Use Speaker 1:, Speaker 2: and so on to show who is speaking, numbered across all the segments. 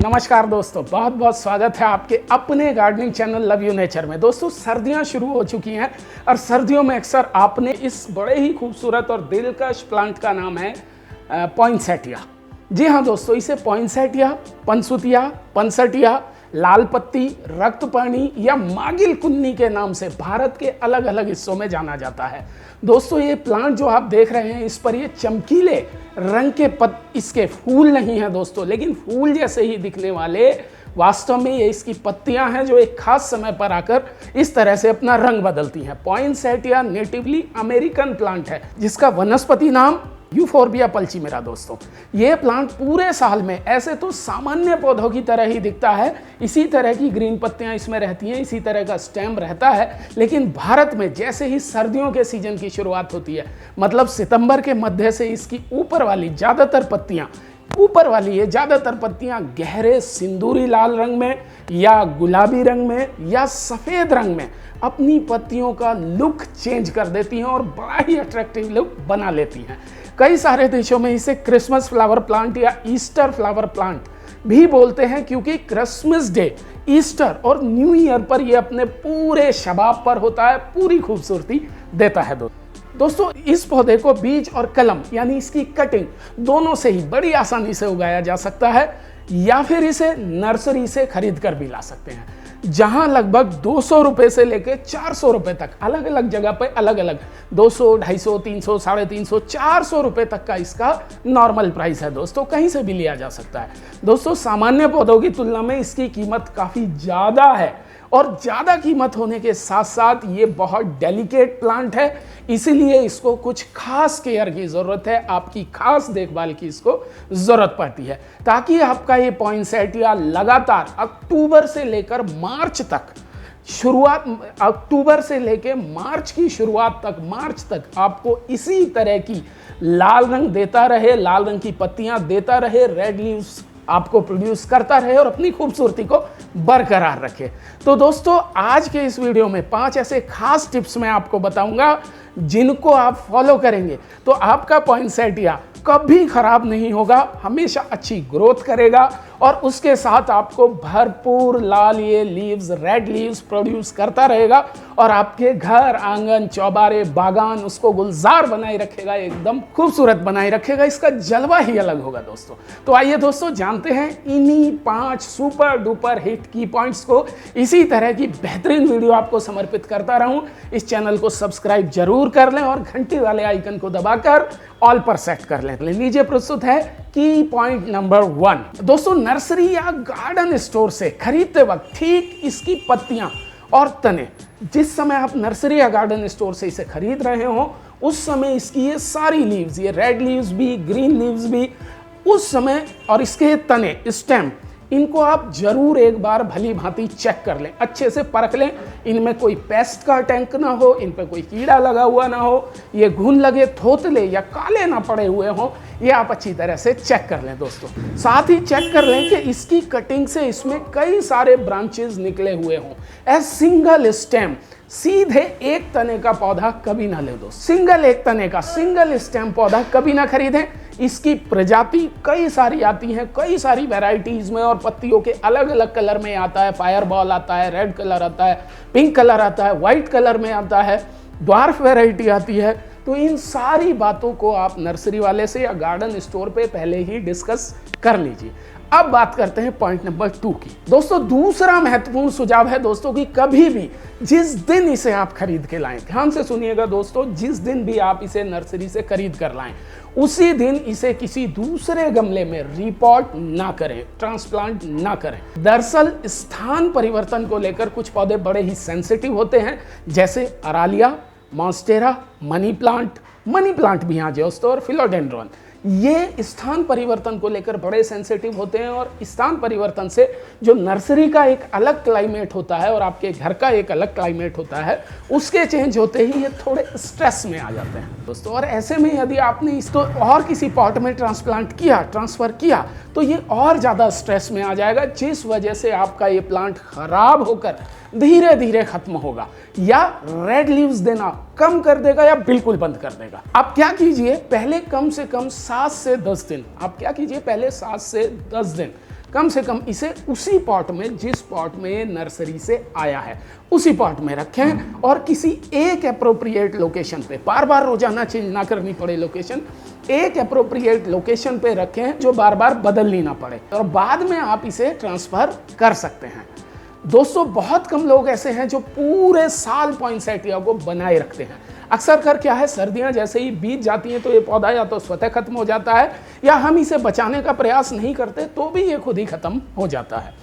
Speaker 1: नमस्कार दोस्तों, बहुत बहुत स्वागत है आपके अपने gardening channel love you nature में। दोस्तों सर्दियां शुरू हो चुकी हैं और सर्दियों में अक्सर आपने इस बड़े ही खूबसूरत और दिलकश प्लांट का नाम है पॉइंसेटिया। जी हाँ दोस्तों, इसे पॉइंसेटिया, पंसुतिया, पंसटिया, लाल पत्ती, रक्तपर्णी या मागिल कुन्नी के नाम से भारत के अलग अलग हिस्सों में जाना जाता है। दोस्तों ये प्लांट जो आप देख रहे हैं, इस पर ये चमकीले रंग के इसके फूल नहीं है दोस्तों, लेकिन फूल जैसे ही दिखने वाले वास्तव में ये इसकी पत्तियां हैं जो एक खास समय पर आकर इस तरह से अपना रंग बदलती हैं। पॉइंसेटिया नेटिवली अमेरिकन प्लांट है जिसका वनस्पति नाम यूफोर्बिया पल्चीमेरा। दोस्तों ये प्लांट पूरे साल में ऐसे तो सामान्य पौधों की तरह ही दिखता है, इसी तरह की ग्रीन पत्तियां इसमें रहती हैं, इसी तरह का स्टेम रहता है। लेकिन भारत में जैसे ही सर्दियों के सीजन की शुरुआत होती है, मतलब सितंबर के मध्य से इसकी ऊपर वाली ज़्यादातर पत्तियां गहरे सिंदूरी लाल रंग में या गुलाबी रंग में या सफ़ेद रंग में अपनी पत्तियों का लुक चेंज कर देती हैं और बड़ा ही अट्रैक्टिव लुक बना लेती हैं। कई सारे देशों में इसे क्रिसमस फ्लावर प्लांट या ईस्टर फ्लावर प्लांट भी बोलते हैं, क्योंकि क्रिसमस डे, ईस्टर और न्यू ईयर पर यह अपने पूरे शबाब पर होता है, पूरी खूबसूरती देता है। दोस्तों इस पौधे को बीज और कलम यानी इसकी कटिंग दोनों से ही बड़ी आसानी से उगाया जा सकता है, या फिर इसे नर्सरी से खरीद कर भी ला सकते हैं, जहां लगभग 200 रुपए से लेकर 400 रुपए तक अलग अलग जगह पे अलग अलग 200, 250, 300, 350, 400 रुपए तक का इसका नॉर्मल प्राइस है। दोस्तों कहीं से भी लिया जा सकता है। दोस्तों सामान्य पौधों की तुलना में इसकी कीमत काफ़ी ज़्यादा है, और ज़्यादा कीमत होने के साथ साथ ये बहुत डेलिकेट प्लांट है, इसीलिए इसको कुछ खास केयर की ज़रूरत है, आपकी खास देखभाल की इसको ज़रूरत पड़ती है, ताकि आपका ये पॉइंसेटिया लगातार अक्टूबर से लेकर मार्च तक आपको इसी तरह की लाल रंग देता रहे, लाल रंग की पत्तियां देता रहे, रेड लीव्स आपको प्रोड्यूस करता रहे और अपनी खूबसूरती को बरकरार रखे। तो दोस्तों आज के इस वीडियो में 5 ऐसे खास टिप्स मैं आपको बताऊंगा, जिनको आप फॉलो करेंगे तो आपका पॉइंसेटिया कभी खराब नहीं होगा, हमेशा अच्छी ग्रोथ करेगा और उसके साथ आपको भरपूर लाल ये लीव्स, रेड लीव्स प्रोड्यूस करता रहेगा और आपके घर, आंगन, चौबारे, बागान उसको गुलजार बनाए रखेगा, एकदम खूबसूरत बनाए रखेगा। इसका जलवा ही अलग होगा दोस्तों। तो आइए दोस्तों जानते हैं इन्हीं 5 सुपर डुपर हिट की पॉइंट्स को। इसी तरह की बेहतरीन वीडियो आपको समर्पित करता रहूं, इस चैनल को सब्सक्राइब जरूर कर लें और घंटी वाले आइकन को दबाकर ऑल पर सेट कर लें। लीजिए प्रस्तुत है की पॉइंट नंबर 1। दोस्तों नर्सरी या गार्डन स्टोर से खरीदते वक्त ठीक इसकी पत्तियां और तने, जिस समय आप नर्सरी या गार्डन स्टोर से इसे खरीद रहे हो उस समय इसकी ये सारी लीव्स, ये रेड लीव्स भी, ग्रीन लीव्स भी, उस समय और इसके तने, स्टेम, इनको आप जरूर एक बार भली भांति चेक कर लें, अच्छे से परख लें, इनमें कोई पेस्ट का टैंक ना हो, इन पे कोई कीड़ा लगा हुआ ना हो, ये घुन लगे, थोतले या काले ना पड़े हुए हों, ये आप अच्छी तरह से चेक कर लें दोस्तों। साथ ही चेक कर लें कि इसकी कटिंग से इसमें कई सारे ब्रांचेस निकले हुए हों। ए सिंगल स्टेम, सीधे एक तने का पौधा कभी ना ले दोस्तों, सिंगल स्टेम पौधा कभी ना खरीदें। इसकी प्रजाति कई सारी आती हैं, कई सारी वैरायटीज में, और पत्तियों के अलग अलग कलर में आता है, फायरबॉल आता है, रेड कलर आता है, पिंक कलर आता है, व्हाइट कलर में आता है, ड्वार्फ वैरायटी आती है। तो इन सारी बातों को आप नर्सरी वाले से या गार्डन स्टोर पे पहले ही डिस्कस कर लीजिए। अब बात करते हैं पॉइंट नंबर 2 की। दोस्तों दूसरा महत्वपूर्ण सुझाव है दोस्तों कि कभी भी जिस दिन इसे आप खरीद के लाएं, ध्यान से सुनिएगा दोस्तों, जिस दिन भी आप इसे नर्सरी से खरीद कर लाएं उसी दिन इसे किसी दूसरे गमले में रिपॉट ना करें, ट्रांसप्लांट ना करें। दरअसल स्थान परिवर्तन को लेकर कुछ पौधे बड़े ही सेंसिटिव होते हैं, जैसे अरालिया, मॉन्स्टेरा, मनी प्लांट भी यहाँ दोस्तों, और फिलोडेंड्रॉन। ये स्थान परिवर्तन को लेकर बड़े सेंसिटिव होते हैं, और स्थान परिवर्तन से जो नर्सरी का एक अलग क्लाइमेट होता है और आपके घर का एक अलग क्लाइमेट होता है, उसके चेंज होते ही ये थोड़े स्ट्रेस में आ जाते हैं दोस्तों। और ऐसे में यदि आपने इसको और किसी पॉट में ट्रांसफर किया तो ये और ज़्यादा स्ट्रेस में आ जाएगा, जिस वजह से आपका ये प्लांट खराब होकर धीरे धीरे खत्म होगा, या रेड लीव्स देना कम कर देगा या बिल्कुल बंद कर देगा। आप क्या कीजिए, पहले कम से कम 7 से 10 दिन, कम से कम इसे उसी पॉट में, जिस पॉट में नर्सरी से आया है, उसी पॉट में रखें और किसी एक एप्रोप्रिएट लोकेशन पे, बार बार रोजाना चेंज ना करनी पड़े लोकेशन, एक एप्रोप्रिएट लोकेशन पे रखें जो बार बार बदलनी ना पड़े, और बाद में आप इसे ट्रांसफर कर सकते हैं। दोस्तों बहुत कम लोग ऐसे हैं जो पूरे साल पॉइंसेटिया को बनाए रखते हैं। अक्सर कर क्या है, सर्दियां जैसे ही बीत जाती हैं तो ये पौधा या तो स्वतः खत्म हो जाता है, या हम इसे बचाने का प्रयास नहीं करते तो भी ये खुद ही खत्म हो जाता है।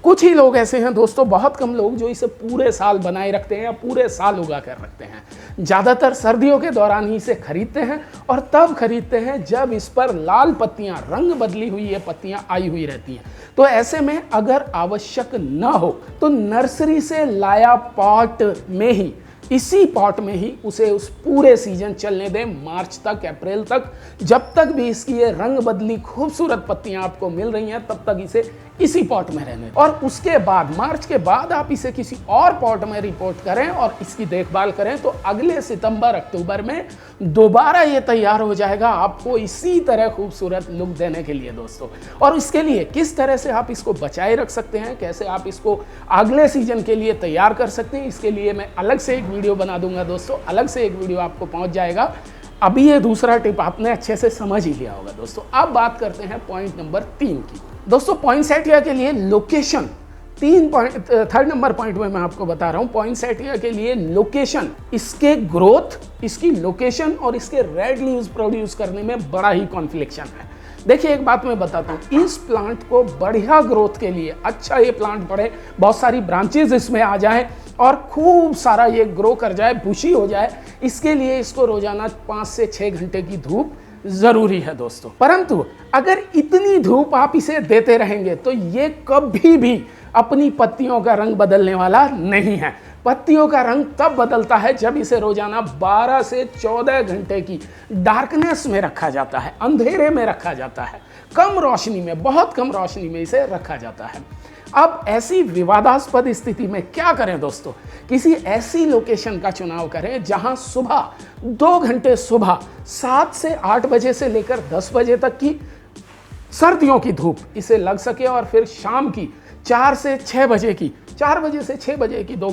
Speaker 1: कुछ ही लोग ऐसे हैं दोस्तों, बहुत कम लोग, जो इसे पूरे साल बनाए रखते हैं या पूरे साल उगा कर रखते हैं। ज़्यादातर सर्दियों के दौरान ही इसे खरीदते हैं, और तब खरीदते हैं जब इस पर लाल पत्तियां, रंग बदली हुई ये पत्तियां आई हुई रहती हैं। तो ऐसे में अगर आवश्यक ना हो तो नर्सरी से लाया पॉट में ही, इसी पॉट में ही उसे उस पूरे सीजन चलने दें, मार्च तक, अप्रैल तक, जब तक भी इसकी ये रंग बदली खूबसूरत पत्तियां आपको मिल रही हैं, तब तक इसे इसी पॉट में रहने दें। और उसके बाद, मार्च के बाद आप इसे किसी और पॉट में रिपोर्ट करें और इसकी देखभाल करें, तो अगले सितंबर अक्टूबर में दोबारा ये तैयार हो जाएगा आपको इसी तरह खूबसूरत लुक देने के लिए दोस्तों। और इसके लिए किस तरह से आप इसको बचाए रख सकते हैं, कैसे आप इसको अगले सीजन के लिए तैयार कर सकते हैं, इसके लिए मैं अलग से एक वीडियो बना दूंगा दोस्तों, अलग से एक वीडियो आपको पहुंच जाएगा। अभी ये दूसरा टिप आपने अच्छे से समझ ही लिया होगा दोस्तों। अब बात करते हैं पॉइंट नंबर 3 की। दोस्तों पॉइंसेटिया के लिए लोकेशन, 3 नंबर पॉइंट में मैं आपको बता रहा हूं, पॉइंसेटिया के लिए लोकेशन, इसके ग्रोथ, इसकी लोकेशन और इसके रेड लीव्स प्रोड्यूस करने में बड़ा ही कॉन्फ्लिक्शन है। देखिए एक बात मैं बताता हूँ, इस प्लांट को बढ़िया ग्रोथ के लिए, अच्छा ये प्लांट बढ़े, बहुत सारी ब्रांचेज इसमें आ जाए और खूब सारा ये ग्रो कर जाए, बुशी हो जाए, इसके लिए इसको रोजाना 5 से 6 घंटे की धूप जरूरी है दोस्तों। परंतु अगर इतनी धूप आप इसे देते रहेंगे तो ये कभी भी अपनी पत्तियों का रंग बदलने वाला नहीं है। पत्तियों का रंग तब बदलता है जब इसे रोजाना 12 से 14 घंटे की डार्कनेस में रखा जाता है, अंधेरे में रखा जाता है, कम रोशनी में, बहुत कम रोशनी में इसे रखा जाता है। अब ऐसी विवादास्पद स्थिति में क्या करें दोस्तों, किसी ऐसी लोकेशन का चुनाव करें जहां सुबह 2 घंटे, सुबह 7 से 8 बजे से लेकर 10 बजे तक की सर्दियों की धूप इसे लग सके, और फिर शाम की 4 से 6 बजे की, 4 बजे से 6 बजे की 2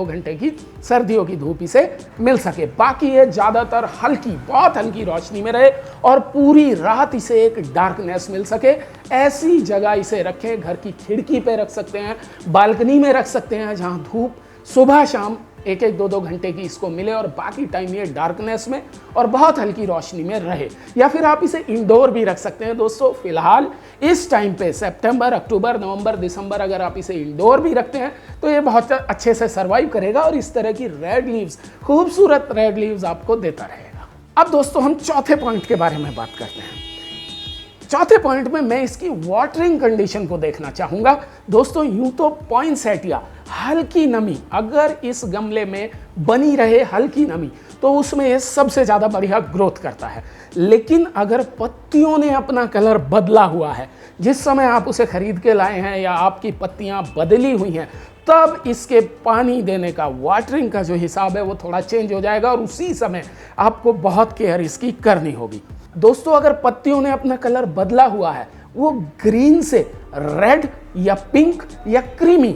Speaker 1: घंटे की सर्दियों की धूप इसे मिल सके। बाकी ये ज़्यादातर हल्की, बहुत हल्की रोशनी में रहे और पूरी रात इसे एक डार्कनेस मिल सके, ऐसी जगह इसे रखें। घर की खिड़की पे रख सकते हैं, बालकनी में रख सकते हैं, जहां धूप सुबह शाम 1-1, 2-2 घंटे की इसको मिले और बाकी टाइम ये डार्कनेस में और बहुत हल्की रोशनी में रहे। या फिर आप इसे इंडोर भी रख सकते हैं दोस्तों। फिलहाल इस टाइम पे सितंबर, अक्टूबर, नवंबर, दिसंबर, अगर आप इसे इंडोर भी रखते हैं तो ये बहुत अच्छे से सर्वाइव करेगा और इस तरह की रेड लीव्स, खूबसूरत रेड लीव्स आपको देता रहेगा। अब दोस्तों हम चौथे पॉइंट के बारे में बात करते हैं। चौथे पॉइंट में मैं इसकी वाटरिंग कंडीशन को देखना चाहूंगा दोस्तों। यूं तो पॉइंसेटिया, हल्की नमी, अगर इस गमले में बनी रहे हल्की नमी, तो उसमें ये सबसे ज़्यादा बढ़िया ग्रोथ करता है। लेकिन अगर पत्तियों ने अपना कलर बदला हुआ है, जिस समय आप उसे खरीद के लाए हैं या आपकी पत्तियां बदली हुई हैं, तब इसके पानी देने का, वाटरिंग का जो हिसाब है वो थोड़ा चेंज हो जाएगा और उसी समय आपको बहुत केयर इसकी करनी होगी दोस्तों। अगर पत्तियों ने अपना कलर बदला हुआ है, वो ग्रीन से रेड या पिंक या क्रीमी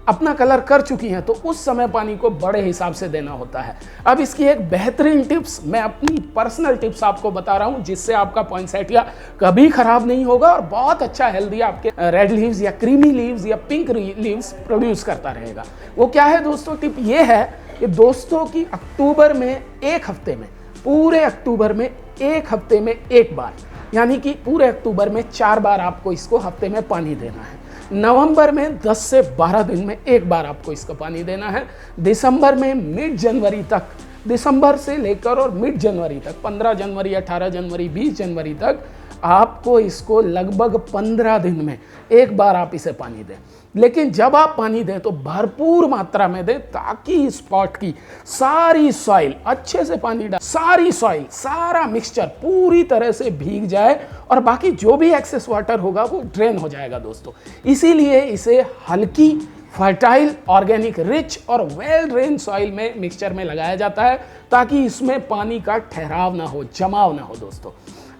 Speaker 1: अपना कलर कर चुकी हैं, तो उस समय पानी को बड़े हिसाब से देना होता है। अब इसकी एक बेहतरीन टिप्स, मैं अपनी पर्सनल टिप्स आपको बता रहा हूं, जिससे आपका पॉइंसेटिया कभी खराब नहीं होगा और बहुत अच्छा हेल्दी आपके रेड लीव्स या क्रीमी लीव्स या पिंक लीव्स प्रोड्यूस करता रहेगा। वो क्या है दोस्तों? टिप ये है कि दोस्तों की अक्टूबर में एक हफ्ते में, पूरे अक्टूबर में एक हफ्ते में एक बार, यानी कि पूरे अक्टूबर में 4 बार आपको इसको हफ्ते में पानी देना है। नवंबर में 10 से 12 दिन में एक बार आपको इसको पानी देना है। दिसंबर में मिड जनवरी तक, दिसंबर से लेकर और मिड जनवरी तक, 15 जनवरी, 18 जनवरी, 20 जनवरी तक आपको इसको लगभग 15 दिन में एक बार आप इसे पानी दें। लेकिन जब आप पानी दें तो भरपूर मात्रा में दें, ताकि इस पॉट की सारी सॉइल, अच्छे से पानी डाल, सारी सॉइल, सारा मिक्सचर पूरी तरह से भीग जाए और बाकी जो भी एक्सेस वाटर होगा वो ड्रेन हो जाएगा दोस्तों। इसीलिए इसे हल्की, फर्टाइल, ऑर्गेनिक, रिच और वेल ड्रेन सॉइल में, मिक्सचर में लगाया जाता है, ताकि इसमें पानी का ठहराव ना हो, जमाव ना हो दोस्तों।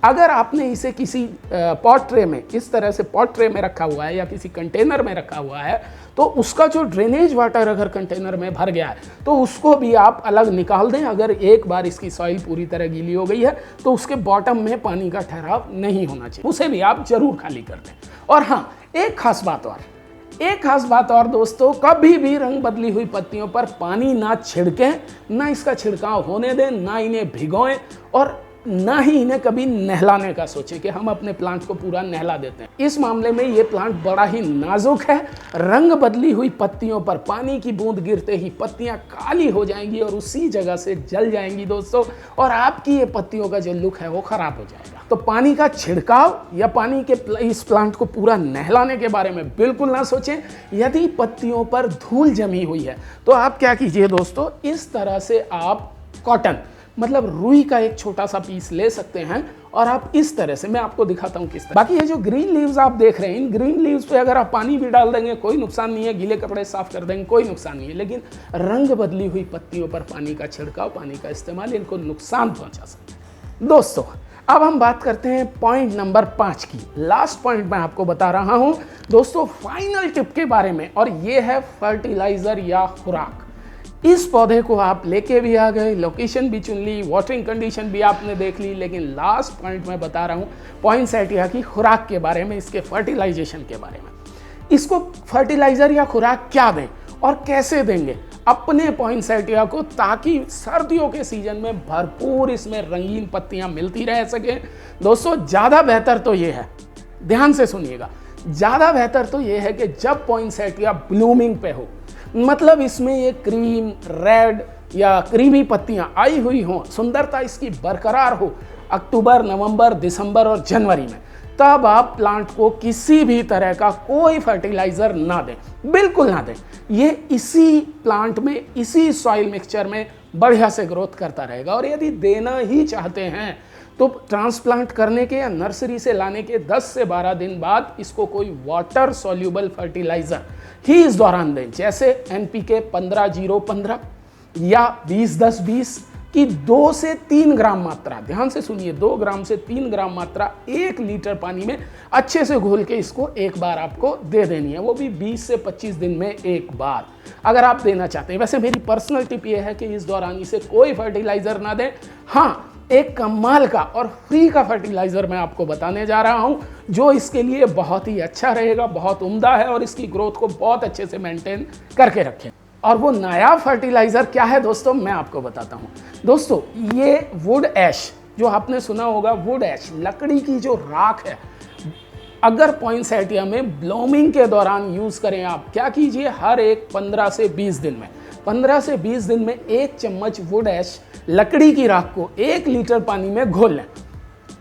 Speaker 1: अगर आपने इसे किसी पॉट ट्रे में, इस तरह से पॉट ट्रे में रखा हुआ है या किसी कंटेनर में रखा हुआ है, तो उसका जो ड्रेनेज वाटर अगर कंटेनर में भर गया है तो उसको भी आप अलग निकाल दें। अगर एक बार इसकी सॉइल पूरी तरह गीली हो गई है तो उसके बॉटम में पानी का ठहराव नहीं होना चाहिए, उसे भी आप जरूर खाली कर दें। और हाँ, एक खास बात और दोस्तों, कभी भी रंग बदली हुई पत्तियों पर पानी ना छिड़कें, ना इसका छिड़काव होने दें, ना इन्हें भिगोएं और ना ही इन्हें कभी नहलाने का सोचें कि हम अपने प्लांट को पूरा नहला देते हैं। इस मामले में ये प्लांट बड़ा ही नाजुक है। रंग बदली हुई पत्तियों पर पानी की बूंद गिरते ही पत्तियां काली हो जाएंगी और उसी जगह से जल जाएंगी दोस्तों, और आपकी ये पत्तियों का जो लुक है वो खराब हो जाएगा। तो पानी का छिड़काव या पानी के इस प्लांट को पूरा नहलाने के बारे में बिल्कुल ना सोचें। यदि पत्तियों पर धूल जमी हुई है तो आप क्या कीजिए दोस्तों, इस तरह से आप कॉटन मतलब रुई का एक छोटा सा पीस ले सकते हैं और आप इस तरह से, मैं आपको दिखाता हूँ किस तरह। बाकी ये जो ग्रीन लीव्स आप देख रहे हैं, इन ग्रीन लीव्स पे अगर आप पानी भी डाल देंगे कोई नुकसान नहीं है, गीले कपड़े साफ कर देंगे कोई नुकसान नहीं है, लेकिन रंग बदली हुई पत्तियों पर पानी का छिड़काव, पानी का इस्तेमाल इनको नुकसान पहुंचा सकते हैं। दोस्तों अब हम बात करते हैं पॉइंट नंबर 5 की। लास्ट पॉइंट मैं आपको बता रहा हूं दोस्तों फाइनल टिप के बारे में, और ये है फर्टिलाइजर या खुराक। इस पौधे को आप लेके भी आ गए, लोकेशन भी चुन ली, वाटरिंग कंडीशन भी आपने देख ली, लेकिन लास्ट पॉइंट मैं बता रहा हूँ पॉइंसेटिया की खुराक के बारे में, इसके फर्टिलाइजेशन के बारे में। इसको फर्टिलाइजर या खुराक क्या दें और कैसे देंगे अपने पॉइंसेटिया को, ताकि सर्दियों के सीजन में भरपूर इसमें रंगीन पत्तियां मिलती रह सके। दोस्तों ज़्यादा बेहतर तो ये है, ध्यान से सुनिएगा, ज़्यादा बेहतर तो ये है कि जब पॉइंसेटिया ब्लूमिंग पे हो, मतलब इसमें ये क्रीम, रेड या क्रीमी पत्तियां आई हुई हों, सुंदरता इसकी बरकरार हो, अक्टूबर, नवंबर, दिसंबर और जनवरी में, तब आप प्लांट को किसी भी तरह का कोई फर्टिलाइजर ना दें, बिल्कुल ना दें। ये इसी प्लांट में, इसी सॉइल मिक्सचर में बढ़िया से ग्रोथ करता रहेगा। और यदि देना ही चाहते हैं तो ट्रांसप्लांट करने के या नर्सरी से लाने के 10 से 12 दिन बाद इसको कोई वाटर सॉल्यूबल फर्टिलाइजर ही इस दौरान दें, जैसे NPK 15-0-15 या 20-10-20 की 2 से 3 ग्राम मात्रा, ध्यान से सुनिए, 2 ग्राम से 3 ग्राम मात्रा 1 लीटर पानी में अच्छे से घोल के इसको एक बार आपको दे देनी है, वो भी 20 से 25 दिन में एक बार, अगर आप देना चाहते हैं। वैसे मेरी पर्सनल टिप ये है कि इस दौरान इसे कोई फर्टिलाइजर ना दें। हाँ, एक कमाल का और फ्री का फर्टिलाइजर मैं आपको बताने जा रहा हूं, जो इसके लिए बहुत ही अच्छा रहेगा, बहुत उम्दा है और इसकी ग्रोथ को बहुत अच्छे से मेंटेन करके रखें। और वो नया फर्टिलाइजर क्या है दोस्तों, मैं आपको बताता हूं। दोस्तों ये वुड ऐश, जो आपने सुना होगा, वुड ऐश, लकड़ी की जो राख है, अगर पॉइंसेटिया में ब्लूमिंग के दौरान यूज करें, आप क्या कीजिए, हर एक 15 से 20 दिन में 1 चम्मच वुड ऐश लकड़ी की राख को 1 लीटर पानी में घोल लें,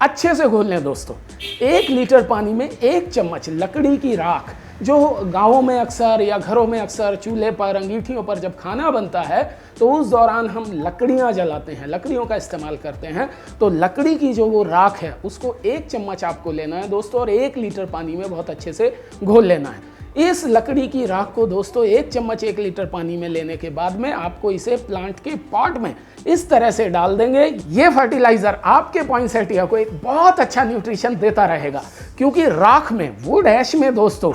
Speaker 1: अच्छे से घोल लें दोस्तों। 1 लीटर पानी में 1 चम्मच लकड़ी की राख, जो गाँवों में अक्सर या घरों में अक्सर चूल्हे पर, अंगीठियों पर जब खाना बनता है तो उस दौरान हम लकड़ियाँ जलाते हैं, लकड़ियों का इस्तेमाल करते हैं, तो लकड़ी की जो वो राख है उसको 1 चम्मच आपको लेना है दोस्तों और 1 लीटर पानी में बहुत अच्छे से घोल लेना है। इस लकड़ी की राख को दोस्तों 1 चम्मच 1 लीटर पानी में लेने के बाद में आपको इसे प्लांट के पॉट में इस तरह से डाल देंगे। ये फर्टिलाइजर आपके पॉइंसेटिया को एक बहुत अच्छा न्यूट्रिशन देता रहेगा, क्योंकि राख में, वुड ऐश में दोस्तों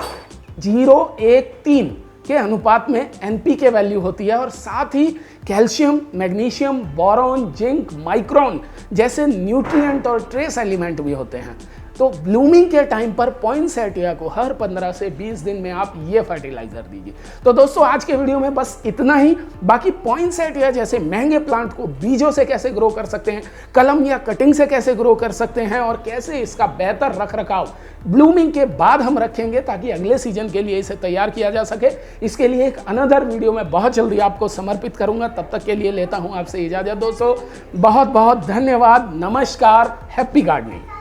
Speaker 1: 0:1:3 के अनुपात में NPK वैल्यू होती है, और साथ ही calcium, magnesium, boron, zinc, micron जैसे न्यूट्रिएंट और ट्रेस एलिमेंट भी होते हैं। तो ब्लूमिंग के टाइम पर पॉइंसेटिया को हर 15 से 20 दिन में आप ये फर्टिलाइजर दीजिए। तो दोस्तों आज के वीडियो में बस इतना ही। बाकी पॉइंसेटिया जैसे महंगे प्लांट को बीजों से कैसे ग्रो कर सकते हैं, कलम या कटिंग से कैसे ग्रो कर सकते हैं, और कैसे इसका बेहतर रख रखाव ब्लूमिंग के बाद हम रखेंगे ताकि अगले सीजन के लिए इसे तैयार किया जा सके, इसके लिए एक अनदर वीडियो में बहुत जल्दी आपको समर्पित करूंगा। तब तक के लिए लेता हूं आपसे इजाजत दोस्तों, बहुत बहुत धन्यवाद, नमस्कार, हैप्पी गार्डनिंग।